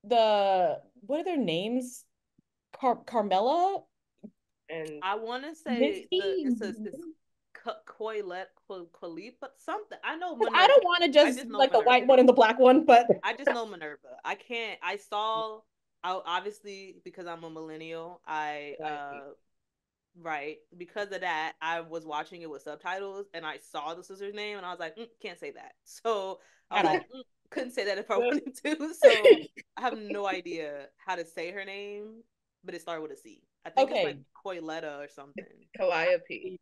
what are their names? Carmela, And I want to say Misty. it's Qualipa something. I know I Minerva. don't want to I just just know like the Minerva. white one and the black one, but I just know Minerva. I can't. I obviously because I'm a millennial. Right, because of that, I was watching it with subtitles, and I saw the sister's name, and I was like, can't say that. So I was at all. like, couldn't say that if I wanted to. So I have no idea how to say her name, but it started with a C. I think it's like Okay. Coiletta or something. Calliope.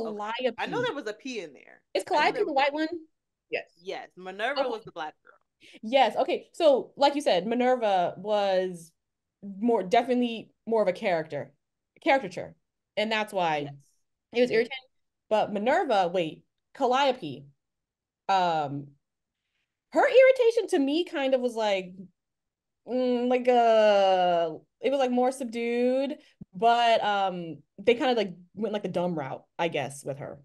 Okay, I know Calliope. there was a P in there. Is I know Calliope there the was a white P. one? Yes. Yes, Minerva Okay. was the black girl. Yes. Okay. So, like you said, Minerva was more definitely more of a caricature, and that's why Yes. it was Mhm. irritating. But Minerva, wait, Calliope, um, her irritation to me kind of was like, like it was like more subdued, but they kind of like went like the dumb route, I guess, with her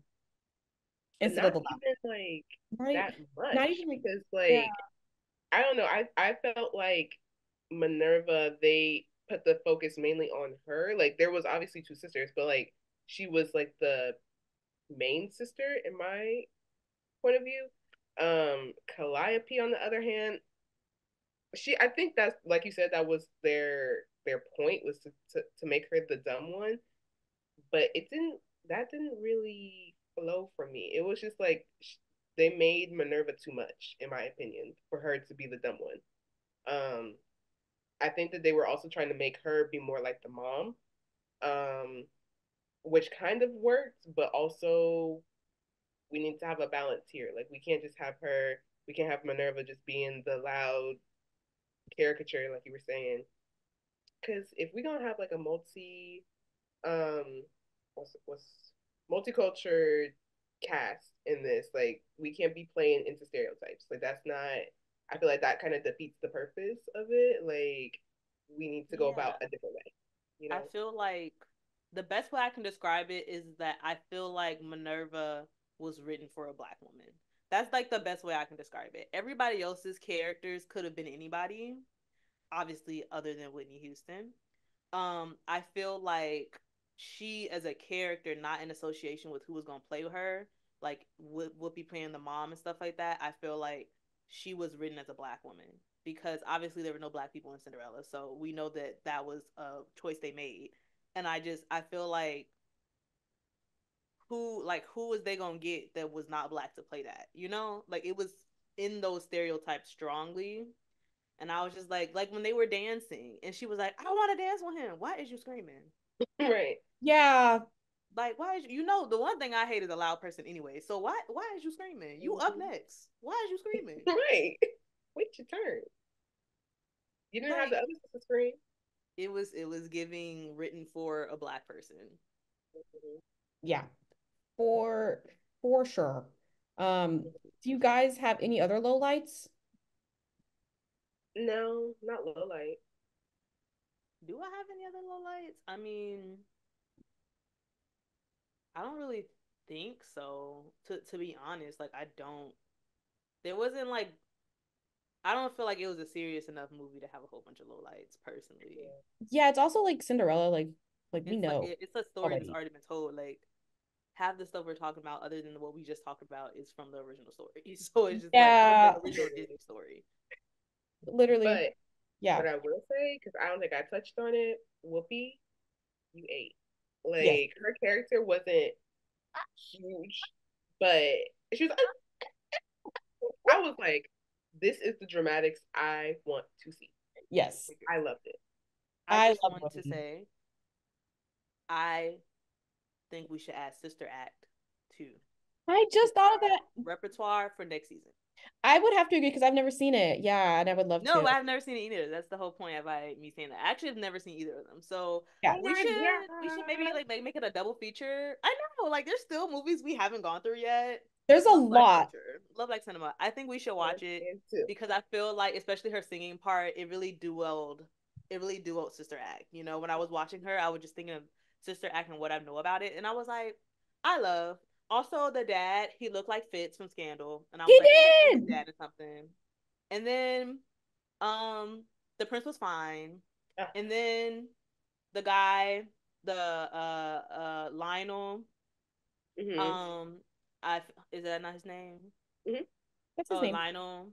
But instead of not the loud, even like right? that Not much even like, because yeah, like I don't know. I felt like Minerva, they put the focus mainly on her. Like there was obviously two sisters, but like she was like the main sister in my point of view. Calliope on the other hand, she I think that's like you said, that was their point was to make her the dumb one. But it didn't that didn't really flow for me. It was just like they made Minerva too much, in my opinion, for her to be the dumb one. Um, I think that they were also trying to make her be more like the mom, um, which kind of worked, but also we need to have a balance here. Like we can't have Minerva just being the loud caricature, like you were saying. Because if we're gonna have like a um, what's multicultural cast in this, like we can't be playing into stereotypes. Like that's not. I feel like that kind of defeats the purpose of it. Like we need to go about Yeah. a different way. You I know. feel like the best way I can describe it is that I feel like Minerva was written for a black woman. That's like the best way I can describe it. Everybody else's characters could have been anybody, obviously other than Whitney Houston. I feel like she as a character, not in association with who was gonna play with her, like Whoopi playing the mom and stuff like that. I feel like she was written as a black woman because obviously there were no black people in Cinderella, so we know that that was a choice they made. And I feel like who was they gonna get that was not black to play that? You know, like it was in those stereotypes strongly. And I was just like when they were dancing, and she was like, "I want to dance with him." Why is you screaming? Right. yeah, Like, why is you know the one thing I hate is a loud person anyway. So why is you screaming? You up Mhm. next. Why is you screaming? Right. Wait your turn. You didn't have the Like other sister scream. it was giving written for a black person. yeah, for for sure. Do you guys have any other lowlights? No, not low light. Do I have any other lowlights? I mean, I don't really think so. To be honest, like I don't. There wasn't like I don't feel like it was a serious enough movie to have a whole bunch of lowlights personally. Yeah, it's also like Cinderella, like we It's like know it's a story that's already. already been told. Like half the stuff we're talking about, other than what we just talked about, is from the original story. So it's just like from the Yeah, original Disney story. literally. But Yeah. what I will say, because I don't think I touched on it, Whoopi, you ate. Yes. Like her character wasn't huge, but she was. I was like, this is the dramatics I want to see. Yes. I loved it. I I just love want to Whoopi. say, I think we should add Sister Act too I to just thought of our that. repertoire for next season. I would have to agree because I've never seen it. Yeah, and I would love No, to. I've never seen it either. That's the whole point of me saying that. I actually have never seen either of them. So Yeah. Oh we my should maybe god! like make it a double feature. I know, like there's still movies we haven't gone through yet. There's a Love black lot. culture. Love black cinema. I think we should One watch it and two. because I feel like especially her singing part, it really duoed Sister Act. You know, when I was watching her, I was just thinking of Sister Act and what I know about it. And I was like, I love. Also the dad, he looked like Fitz from Scandal. And I was He like, I could see his did. dad or something. And then the prince was fine, Ah, and then the guy, the Lionel, mm-hmm, um, I is that not his name? mm-hmm. That's his Oh, name. Lionel.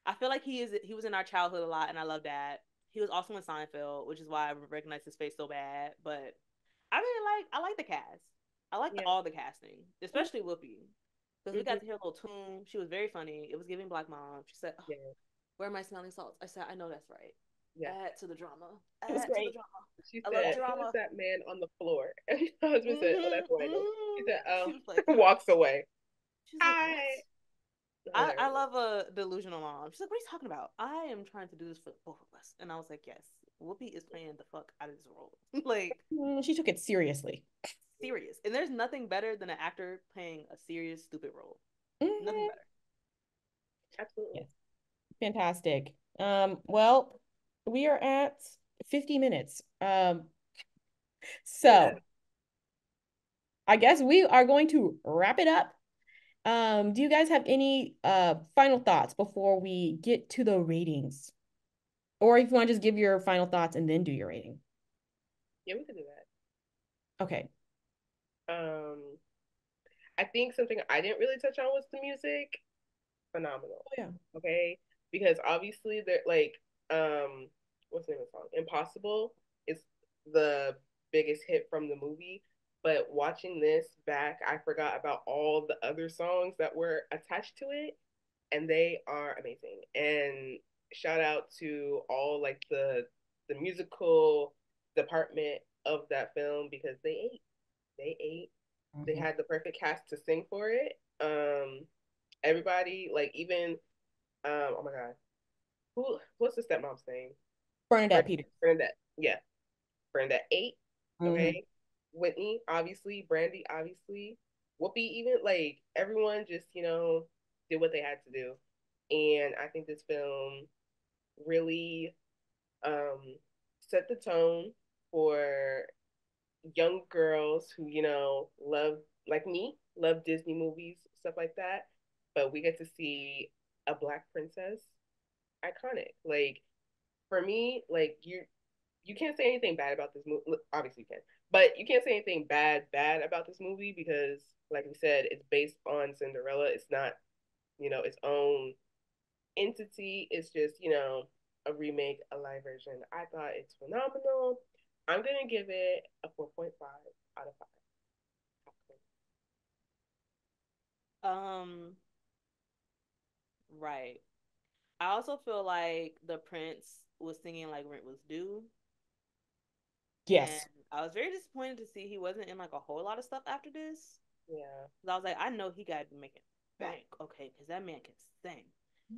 I feel like he was in our childhood a lot, and I love that. He was also in Seinfeld, which is why I recognize his face so bad. But I like the cast. I liked Yeah, all the casting, especially Whoopi, because we got to mm-hmm. hear a little tune. She was very funny. It was giving Black Mom. She said, oh, Yeah, "Where am I smelling salts?" I said, "I know that's right." yeah. Add to the drama. It was Add to the great. drama. She I love said, "Who is drama. that man on the floor?" And my husband said, "Oh, Mm-hmm, that's Lionel." mm-hmm. She said, She "Oh," was like, walks away. she's like, what? Hi. I Hilarious. love a delusional mom. She's like, "What are you talking about? I am trying to do this for both of us." And I was like, "Yes, Whoopi is playing the fuck out of this role. Like, She took it seriously. serious." And there's nothing better than an actor playing a serious, stupid role. Nothing Mhm. better. Absolutely. Yes, fantastic. Well, we are at 50 minutes. Look at that. So I guess we are going to wrap it up. Do you guys have any final thoughts before we get to the ratings? Or if you want to just give your final thoughts and then do your rating. Yeah, we could do Okay. that. I think something I didn't really touch on was the music. Phenomenal. Oh yeah. Okay, because obviously they're like, what's the name of the song? Impossible is the biggest hit from the movie. But watching this back, I forgot about all the other songs that were attached to it, and they are amazing. And shout out to all like the musical department of that film because they ate, they Mhm. had the perfect cast to sing for it. Everybody like even oh my god, what's the stepmom's name? Bernadette Peters. Bernadette, yeah, Bernadette ate. Mhm. Okay, Whitney obviously, Brandy obviously, Whoopi even like everyone just did what they had to do, and I think this film really um set the tone for young girls who love like me love Disney movies, stuff like that, but we get to see a black princess, iconic. Like for me, like you can't say anything bad about this movie. Obviously, you can, but you can't say anything bad about this movie because, like we said, it's based on Cinderella. It's not its own entity. It's just a remake, a live version. I thought it's phenomenal. I'm gonna give it a 4.5 out of 5. Um, right. I also feel like the prince was singing like rent was due. And Yes. I was very disappointed to see he wasn't in like a whole lot of stuff after this. Yeah. 'Cause I was like, I know he got to be making bank, okay, because that man can sing.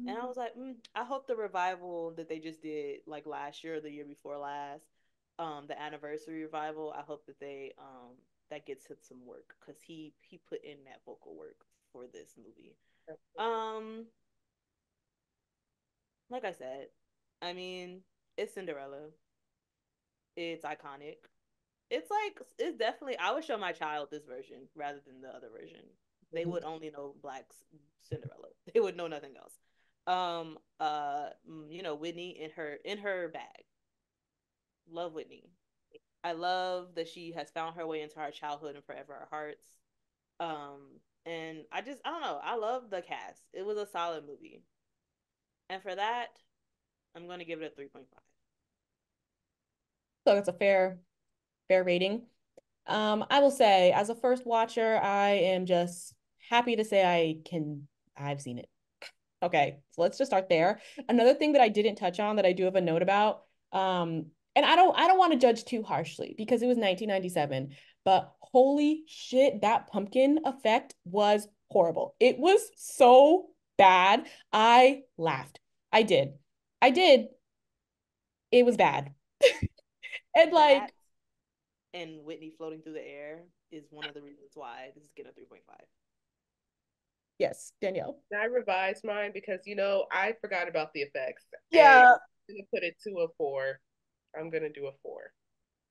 And I was like, I hope the revival that they just did like last year or the year before last, the anniversary revival. I hope that they that gets him some work because he put in that vocal work for this movie. Um, like I said, I mean, it's Cinderella. It's iconic. It's like it's definitely I would show my child this version rather than the other version. They would only know Black Cinderella. They would know nothing else. Whitney in her bag. Love Whitney. I love that she has found her way into our childhood and forever our hearts. And I don't know. I love the cast. It was a solid movie. And for that, I'm gonna give it a 3.5. So that's a fair rating. I will say, as a first watcher, I am just happy to say I've seen it. Okay, so let's just start there. Another thing that I didn't touch on that I do have a note about, and I don't want to judge too harshly because it was 1997, but holy shit, that pumpkin effect was horrible. It was so bad. I laughed. I did. I did. It was bad. And That like, and Whitney floating through the air is one of the reasons why this is getting a 3.5. yes, Danielle. I revised mine because I forgot about the effects, and Yeah, I'm gonna put it to a 4. I'm gonna do a 4.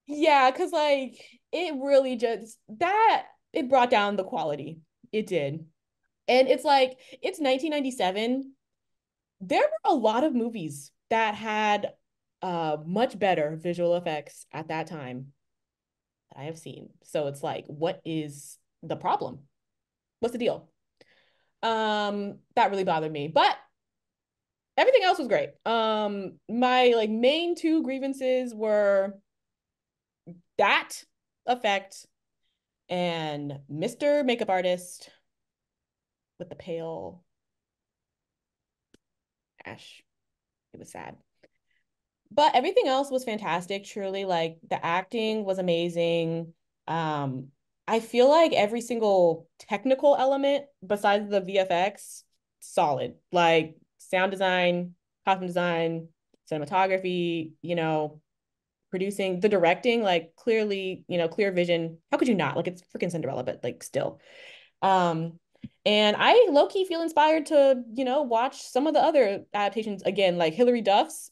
yeah, because like it really just that it brought down the quality. It did. And it's like it's 1997. There were a lot of movies that had much better visual effects at that time that I have seen. So it's like, what is the problem? What's the deal? That really bothered me. But everything else was great. My like main two grievances were that effect and Mr. Makeup Artist with the pale ash. It was sad. But everything else was fantastic, truly. Like the acting was amazing. I feel like every single technical element besides the VFX solid. Like sound design, costume design, cinematography, producing, the directing, like clearly, clear vision. How could you not? Like it's freaking Cinderella, but like still. Um, and I low-key feel inspired to, watch some of the other adaptations again, like Hilary Duff's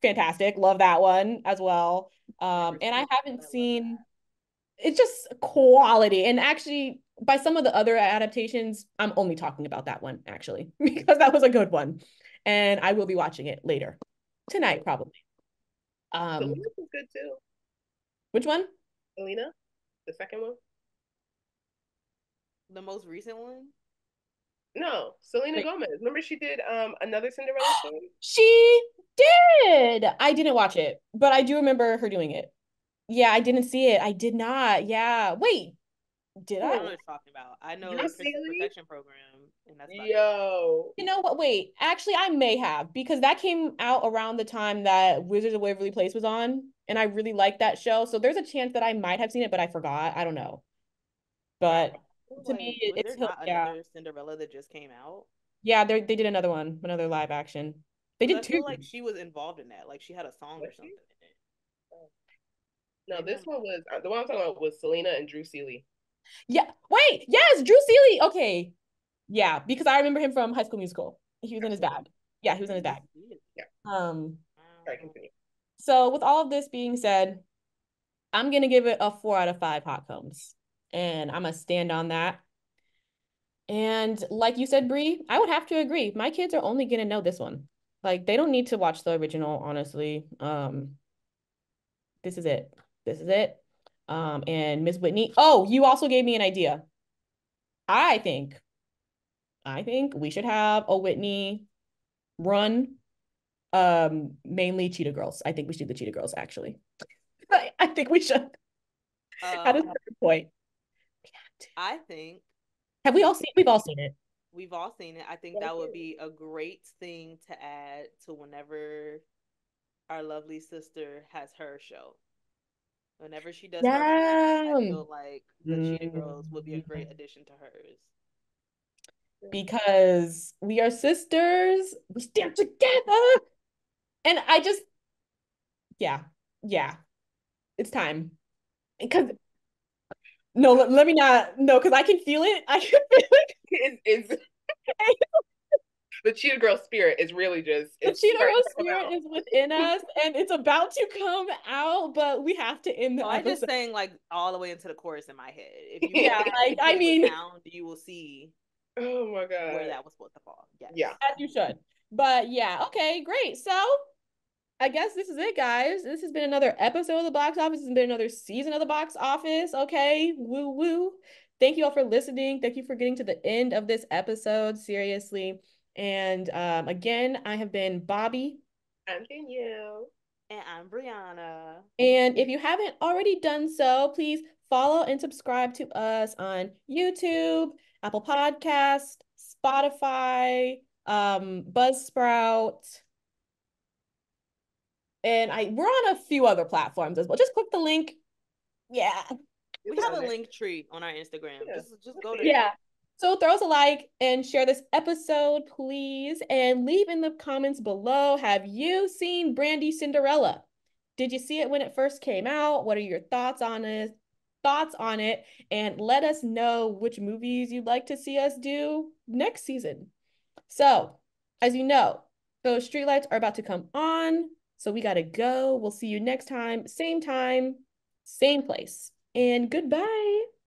fantastic. Love that one as well. Never And seen I it, haven't but I love seen that. it's just quality. And actually, by some of the other adaptations, I'm only talking about that one actually, because that was a good one. And I will be watching it later tonight, probably. Um, Selena was good too. which one? Selena, the second one. The most recent one? No, Selena Wait. Gomez. Remember she did another Cinderella story? She did. I didn't watch it, but I do remember her doing it. Yeah, I didn't see it. I did not. Yeah. Wait, did I I? don't know Oh, what you're talking about. I know Drew the Princess Seeley? Protection Program, and that's about it. Yo. You know what? Wait, actually, I may have because that came out around the time that Wizards of Waverly Place was on, and I really liked that show. So there's a chance that I might have seen it, but I forgot. I don't know. But to me, Like, was there it's not yeah, another Cinderella that just came out? yeah. They did another one, another live action. They Because did I two. feel like she was involved in that. Like, she had a song Was or she? something in it. Oh. No, Maybe this I'm. one was the one I'm talking about was Selena and Drew Seeley. Yeah. Wait. Yes, Drew Seeley. Okay. Yeah, because I remember him from High School Musical. He was in his Absolutely. bag. Yeah, he was in his Drew bag. Seeley. Yeah. Um. Sorry, Wow. continue. So with all of this being said, I'm gonna give it a 4 out of 5 hot combs, and I'm gonna stand on that. And like you said, Bree, I would have to agree. My kids are only gonna know this one. Like they don't need to watch the original, honestly. This is it. This is it. And Miss Whitney. Oh, you also gave me an idea. I think, I think we should have a Whitney run. Mainly Cheetah Girls. I think we should do the Cheetah Girls, actually. I think we should. At a Um, certain point. I think Have we we all could seen? We've all seen it. we've all seen it. I think Well, that would okay. be a great thing to add to whenever our lovely sister has her show. Whenever she does her show, I Yeah. feel like the Cheetah Girls would be a Mm. great addition to hers. Because we are sisters, we stand together. And I just, yeah, yeah, it's time. Because no, let me not, no, because I can feel it. I can feel it. It's the Cheetah Girl spirit is really just The it's Cheetah starting Girl to come spirit out. is within us and it's about to come out, but we have to end Oh, the I just episode. sang like all the way into the chorus in my head. If you Yeah, go back like, and I play with mean, sound, you will see Oh my where god. that was supposed to fall. Yes. Yeah. as you should. But yeah, okay, great. So I guess this is it, guys. This has been another episode of the box office. This has been another season of the box office. Okay, woo woo. Thank you all for listening. Thank you for getting to the end of this episode. Seriously. And again, I have been Bobby. I'm Danielle. And I'm Brianna. And if you haven't already done so, please follow and subscribe to us on YouTube, Apple Podcast, Spotify, Buzzsprout, and we're on a few other platforms as well. Just click the link. Yeah. We It's have on a there. link tree on our Instagram. Yeah. Just I go see it. there. Yeah. So throw us a like and share this episode, please. And leave in the comments below. Have you seen Brandy Cinderella? Did you see it when it first came out? What are your thoughts on it? Thoughts on it? And let us know which movies you'd like to see us do next season. So, as you know, those streetlights are about to come on. So we gotta go. We'll see you next time, same time, same place. And goodbye.